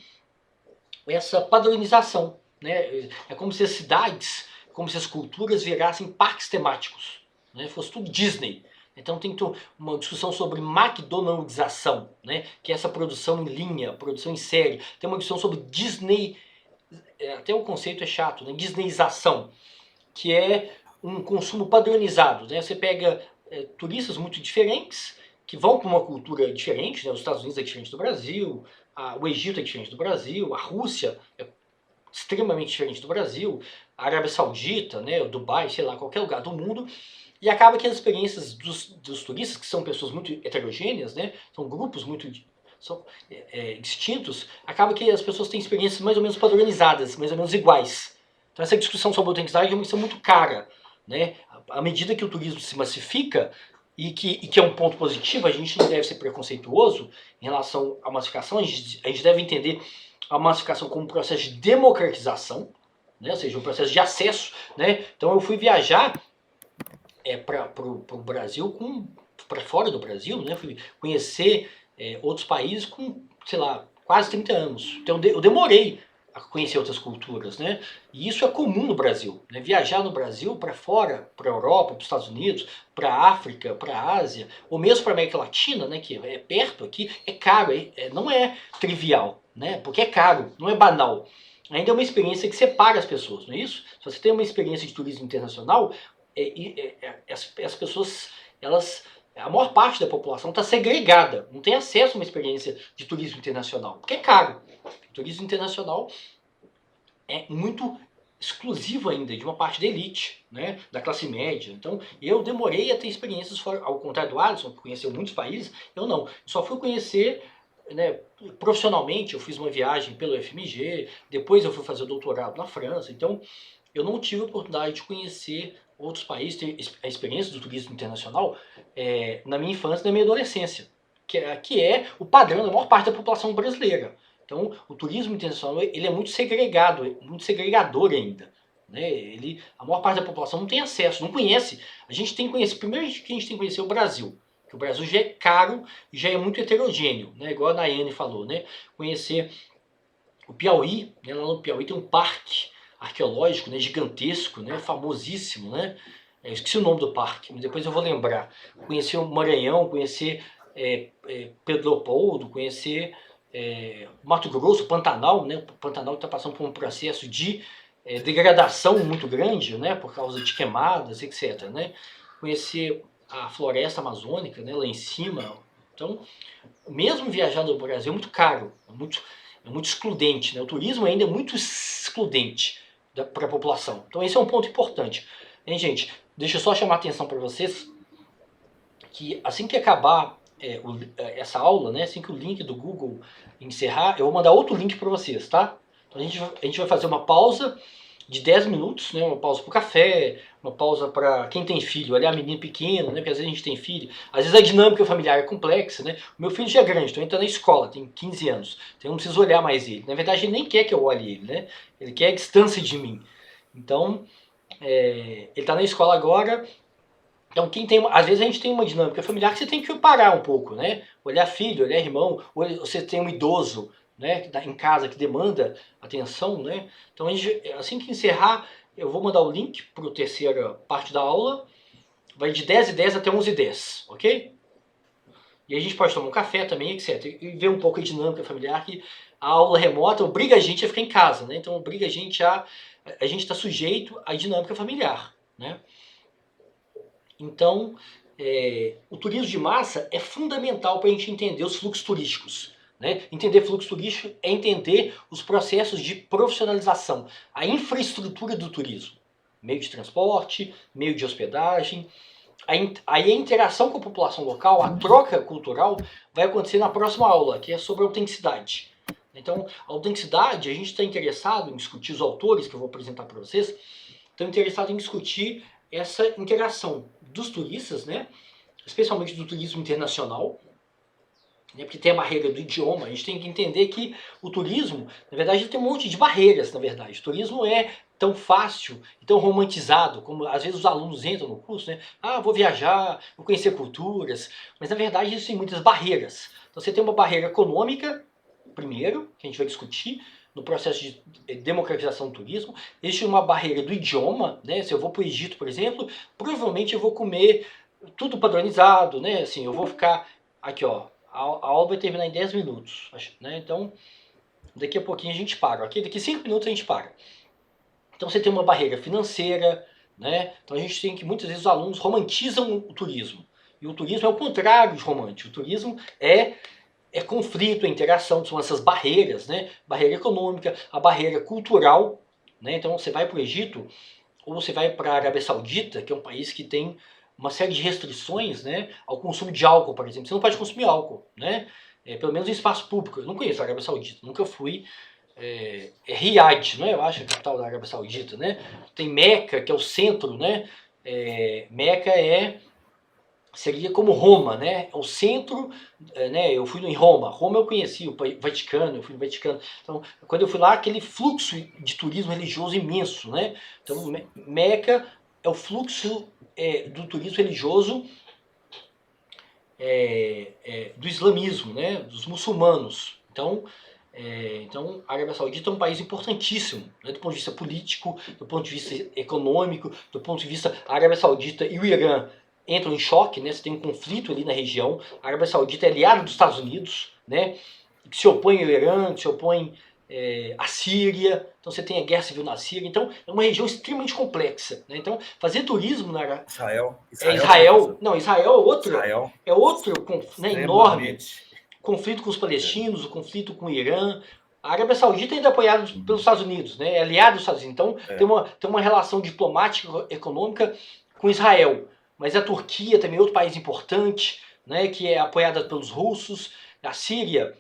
essa padronização, né? É como se as cidades, como se as culturas virassem parques temáticos, né? Fosse tudo Disney. Então tem uma discussão sobre McDonaldização, né? Que é essa produção em linha, produção em série. Tem uma discussão sobre Disney, até o conceito é chato, né? Disneyização, que é um consumo padronizado, né? Você pega turistas muito diferentes, que vão para uma cultura diferente, né? Os Estados Unidos é diferente do Brasil, o Egito é diferente do Brasil, a Rússia é extremamente diferente do Brasil, a Arábia Saudita, né? O Dubai, sei lá, qualquer lugar do mundo. E acaba que as experiências dos turistas, que são pessoas muito heterogêneas, né? São grupos muito distintos, acaba que as pessoas têm experiências mais ou menos padronizadas, mais ou menos iguais. Então essa discussão sobre a autenticidade é uma questão muito cara, né? À medida que o turismo se massifica, e que é um ponto positivo, a gente não deve ser preconceituoso em relação à massificação, a gente deve entender a massificação como um processo de democratização, né? Ou seja, um processo de acesso, né? Então eu fui viajar para o Brasil, para fora do Brasil, né? Fui conhecer outros países com, sei lá, quase 30 anos. Então eu demorei a conhecer outras culturas, né? E isso é comum no Brasil, né? Viajar no Brasil para fora, para a Europa, para os Estados Unidos, para a África, para a Ásia, ou mesmo para a América Latina, né? Que é perto aqui, é caro, não é trivial, né? Porque é caro, não é banal. Ainda é uma experiência que separa as pessoas, não é isso? Se você tem uma experiência de turismo internacional, as pessoas, a maior parte da população está segregada, não tem acesso a uma experiência de turismo internacional, porque é caro. O turismo internacional é muito exclusivo ainda de uma parte da elite, né, da classe média. Então eu demorei a ter experiências fora, ao contrário do Alisson, que conheceu muitos países, eu não. Eu só fui conhecer, né, profissionalmente. Eu fiz uma viagem pelo FMG, depois eu fui fazer o doutorado na França, então eu não tive a oportunidade de conhecer outros países, ter a experiência do turismo internacional na minha infância e na minha adolescência, que é o padrão da maior parte da população brasileira. Então, o turismo internacional ele é muito segregado, muito segregador ainda, né? A maior parte da população não tem acesso, não conhece. A gente tem que conhecer, primeiro que a gente tem que conhecer o Brasil, que o Brasil já é caro, já é muito heterogêneo, né? Igual a Nayane falou, né? Conhecer o Piauí, né? Lá no Piauí tem um parque arqueológico, né, gigantesco, né, famosíssimo, né, Eu esqueci o nome do parque, mas depois eu vou lembrar. Conhecer o Maranhão, conhecer Pedro Leopoldo, conhecer Mato Grosso, Pantanal, né? O Pantanal está passando por um processo de degradação muito grande, né? Por causa de queimadas, etc. Né? Conhecer a floresta amazônica, né? Lá em cima. Então, mesmo viajar no Brasil é muito caro, é muito excludente. Né? O turismo ainda é muito excludente para a população. Então esse é um ponto importante. Hein, gente? Deixa eu só chamar a atenção para vocês que assim que acabar essa aula, né, assim que o link do Google encerrar, eu vou mandar outro link para vocês, tá? Então a gente vai fazer uma pausa de 10 minutos, né, uma pausa para o café, uma pausa para quem tem filho, olhar menino pequeno, né, porque às vezes a gente tem filho, às vezes a dinâmica familiar é complexa, né? O meu filho já é grande, então ele está na escola, tem 15 anos, então eu não preciso olhar mais ele. Na verdade ele nem quer que eu olhe ele, né? Ele quer a distância de mim. Então ele está na escola agora. Então, às vezes a gente tem uma dinâmica familiar que você tem que parar um pouco, né? Olhar filho, olhar irmão, ou você tem um idoso, né, em casa que demanda atenção, né? Então, assim que encerrar, eu vou mandar o link para a terceira parte da aula. Vai de 10h10 até 11h10, ok? E aí a gente pode tomar um café também, etc. E ver um pouco a dinâmica familiar, que a aula remota obriga a gente a ficar em casa, né? Então, obriga a gente a gente está sujeito à dinâmica familiar, né? Então, o turismo de massa é fundamental para a gente entender os fluxos turísticos. Né? Entender fluxo turístico é entender os processos de profissionalização, a infraestrutura do turismo. Meio de transporte, meio de hospedagem. Aí a interação com a população local, a troca cultural, vai acontecer na próxima aula, que é sobre autenticidade. Então, a autenticidade, a gente está interessado em discutir, os autores que eu vou apresentar para vocês, estão interessados em discutir essa interação dos turistas, né? Especialmente do turismo internacional, né? Porque tem a barreira do idioma. A gente tem que entender que o turismo, na verdade, tem um monte de barreiras, na verdade. O turismo é tão fácil e tão romantizado, como às vezes os alunos entram no curso, né? Ah, vou viajar, vou conhecer culturas, mas na verdade isso tem muitas barreiras. Então você tem uma barreira econômica, primeiro, que a gente vai discutir, no processo de democratização do turismo. Existe uma barreira do idioma, né? Se eu vou para o Egito, por exemplo, provavelmente eu vou comer tudo padronizado, né? Assim, eu vou ficar aqui, ó, a aula vai terminar em 10 minutos, né? Então, daqui a pouquinho a gente para, ok? Daqui a 5 minutos a gente para. Então você tem uma barreira financeira, né? Então a gente tem que, muitas vezes os alunos romantizam o turismo. E o turismo é o contrário de romântico. O turismo é conflito, é interação, são essas barreiras, né? Barreira econômica, a barreira cultural, né? Então você vai para o Egito ou você vai para a Arábia Saudita, que é um país que tem uma série de restrições, né, ao consumo de álcool, por exemplo. Você não pode consumir álcool, né? Pelo menos em espaço público. Eu não conheço a Arábia Saudita, nunca fui. Riad, né? Eu acho, a capital da Arábia Saudita, né? Tem Meca, que é o centro, né? Meca seria como Roma, né? É o centro, né? Eu fui em Roma. Roma eu conheci, o Vaticano, eu fui no Vaticano. Então, quando eu fui lá, aquele fluxo de turismo religioso imenso, né? Então, Meca é o fluxo do turismo religioso do islamismo, né? Dos muçulmanos. Então, a Arábia Saudita é um país importantíssimo, né, do ponto de vista político, do ponto de vista econômico, do ponto de vista a Arábia Saudita e o Irã entram em choque, né, você tem um conflito ali na região. A Arábia Saudita é aliada dos Estados Unidos, né, que se opõe ao Irã, que se opõe à Síria. Então você tem a guerra civil na Síria. Então é uma região extremamente complexa, né? Então fazer turismo na Arábia... Israel é outro né, enorme conflito com os palestinos, o conflito com o Irã. A Arábia Saudita ainda é apoiada pelos Estados Unidos, né? É aliada dos Estados Unidos. Então tem uma relação diplomática, econômica com Israel. Mas a Turquia também é outro país importante, né? Que é apoiada pelos russos. A Síria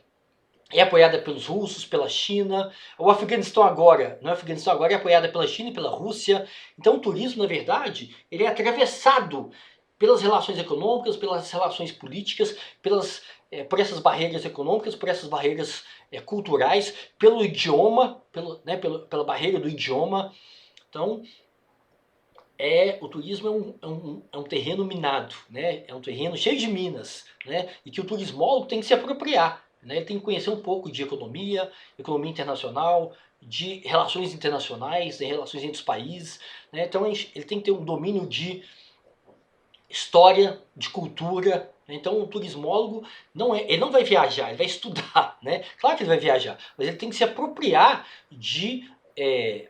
é apoiada pelos russos, pela China. O Afeganistão agora, não é? O Afeganistão agora é apoiada pela China e pela Rússia. Então o turismo, na verdade, ele é atravessado pelas relações econômicas, pelas relações políticas, por essas barreiras econômicas, por essas barreiras culturais, pelo idioma, pela barreira do idioma. Então, o turismo é um terreno minado, né? É um terreno cheio de minas, né? E que o turismólogo tem que se apropriar, né? Ele tem que conhecer um pouco de economia internacional, de relações internacionais, de relações entre os países, né? Então ele tem que ter um domínio de história, de cultura. Então o turismólogo ele não vai viajar, ele vai estudar, né? Claro que ele vai viajar, mas ele tem que se apropriar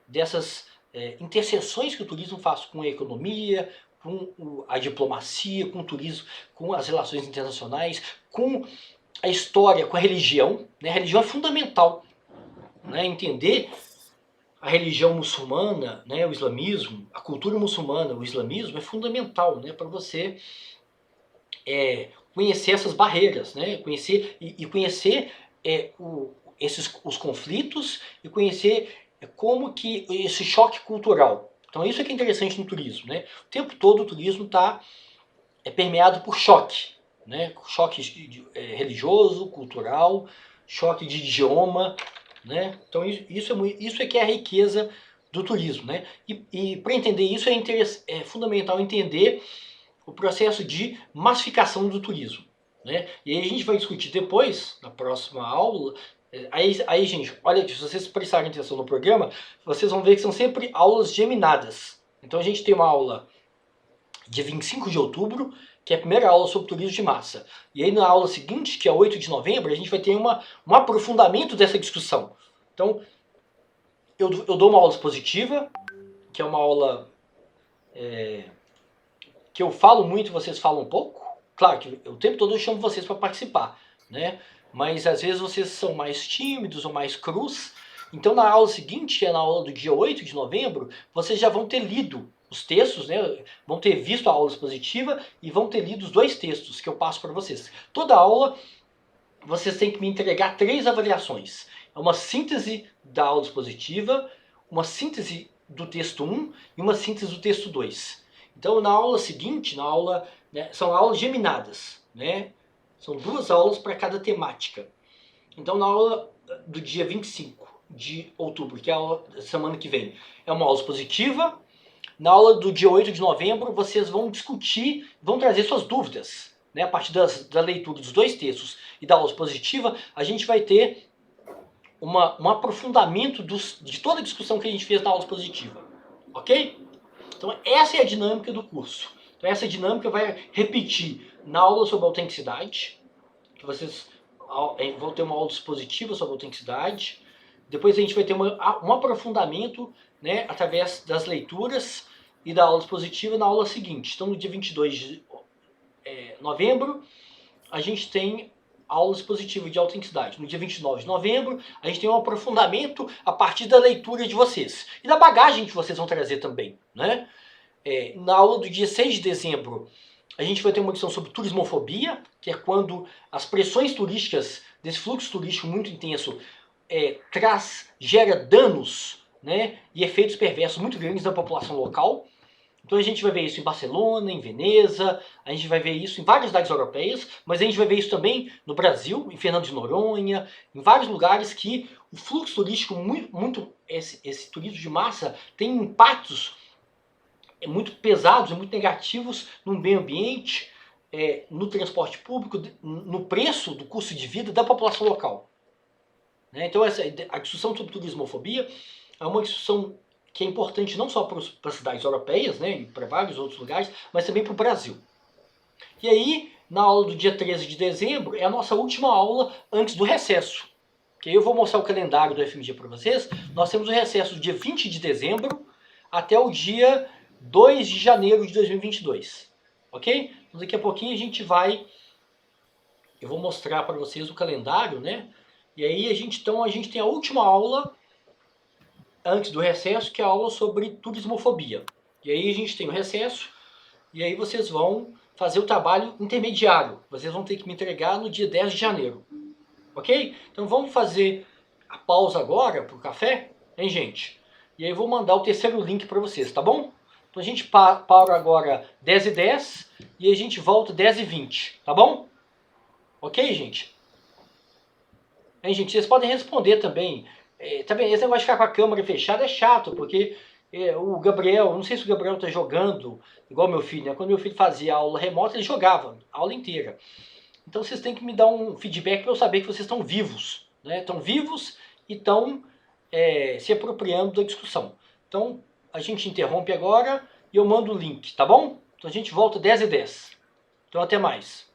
dessas interseções que o turismo faz com a economia, com a diplomacia, com o turismo, com as relações internacionais, com a história, com a religião, né? A religião é fundamental, né? Entender a religião muçulmana, né? O islamismo, a cultura muçulmana, o islamismo é fundamental, né? Para você conhecer essas barreiras, né? Conhecer os conflitos e conhecer como que esse choque cultural. Então isso é que é interessante no turismo, né? O tempo todo o turismo está permeado por choque, né? Choque religioso, cultural, choque de idioma, né? Então isso é que é a riqueza do turismo, né? E para entender isso é fundamental entender o processo de massificação do turismo, né? E aí a gente vai discutir depois, na próxima aula. Aí, gente, olha aqui, se vocês prestarem atenção no programa, vocês vão ver que são sempre aulas geminadas. Então a gente tem uma aula dia 25 de outubro, que é a primeira aula sobre turismo de massa. E aí na aula seguinte, que é 8 de novembro, a gente vai ter um aprofundamento dessa discussão. Então, eu dou uma aula expositiva, que é uma aula que eu falo muito e vocês falam um pouco. Claro que o tempo todo eu chamo vocês para participar, né? Mas às vezes vocês são mais tímidos ou mais crus. Então na aula seguinte, que é na aula do dia 8 de novembro, vocês já vão ter lido os textos, né? Vão ter visto a aula expositiva e vão ter lido os 2 textos que eu passo para vocês. Toda aula vocês têm que me entregar 3 avaliações. É uma síntese da aula expositiva, uma síntese do texto 1 e uma síntese do texto 2. Então na aula seguinte, são aulas geminadas, né? São 2 aulas para cada temática. Então na aula do dia 25 de outubro, que é a aula da semana que vem, é uma aula expositiva. Na aula do dia 8 de novembro, vocês vão discutir, vão trazer suas dúvidas, né? A partir da leitura dos 2 textos e da aula expositiva, a gente vai ter um aprofundamento de toda a discussão que a gente fez na aula expositiva. Ok? Então essa é a dinâmica do curso. Então essa dinâmica vai repetir na aula sobre autenticidade, que vocês vão ter uma aula expositiva sobre autenticidade. Depois a gente vai ter um aprofundamento, né, através das leituras e da aula expositiva na aula seguinte. Então no dia 22 de novembro a gente tem aula expositiva de autenticidade. No dia 29 de novembro a gente tem um aprofundamento a partir da leitura de vocês. E da bagagem que vocês vão trazer também, né? Na aula do dia 6 de dezembro a gente vai ter uma questão sobre turismofobia, que é quando as pressões turísticas desse fluxo turístico muito intenso gera danos, né, e efeitos perversos muito grandes na população local. Então a gente vai ver isso em Barcelona, em Veneza, a gente vai ver isso em várias cidades europeias, mas a gente vai ver isso também no Brasil, em Fernando de Noronha, em vários lugares que o fluxo turístico, esse turismo de massa, tem impactos muito pesados e muito negativos no meio ambiente, no transporte público, no preço do custo de vida da população local. Né? Então a discussão sobre turismofobia é uma discussão que é importante não só para as cidades europeias, né, e para vários outros lugares, mas também para o Brasil. E aí, na aula do dia 13 de dezembro, é a nossa última aula antes do recesso. Que aí eu vou mostrar o calendário do FMG para vocês. Nós temos o recesso do dia 20 de dezembro até o dia 2 de janeiro de 2022. Ok? Então daqui a pouquinho eu vou mostrar para vocês o calendário, né? E aí a gente tem a última aula antes do recesso, que é a aula sobre turismofobia. E aí a gente tem o recesso, e aí vocês vão fazer o trabalho intermediário. Vocês vão ter que me entregar no dia 10 de janeiro. Ok? Então vamos fazer a pausa agora para o café, hein, gente? E aí eu vou mandar o terceiro link para vocês, tá bom? Então a gente para agora 10h10 e a gente volta 10h20, tá bom? Ok, gente? Hein, gente, vocês podem responder também. Também esse negócio de ficar com a câmera fechada é chato, porque o Gabriel, não sei se o Gabriel está jogando, igual meu filho, né? Quando meu filho fazia aula remota, ele jogava a aula inteira. Então vocês têm que me dar um feedback para eu saber que vocês estão vivos, né? Estão vivos e estão se apropriando da discussão. Então, a gente interrompe agora e eu mando o link, tá bom? Então a gente volta 10h10. Então até mais.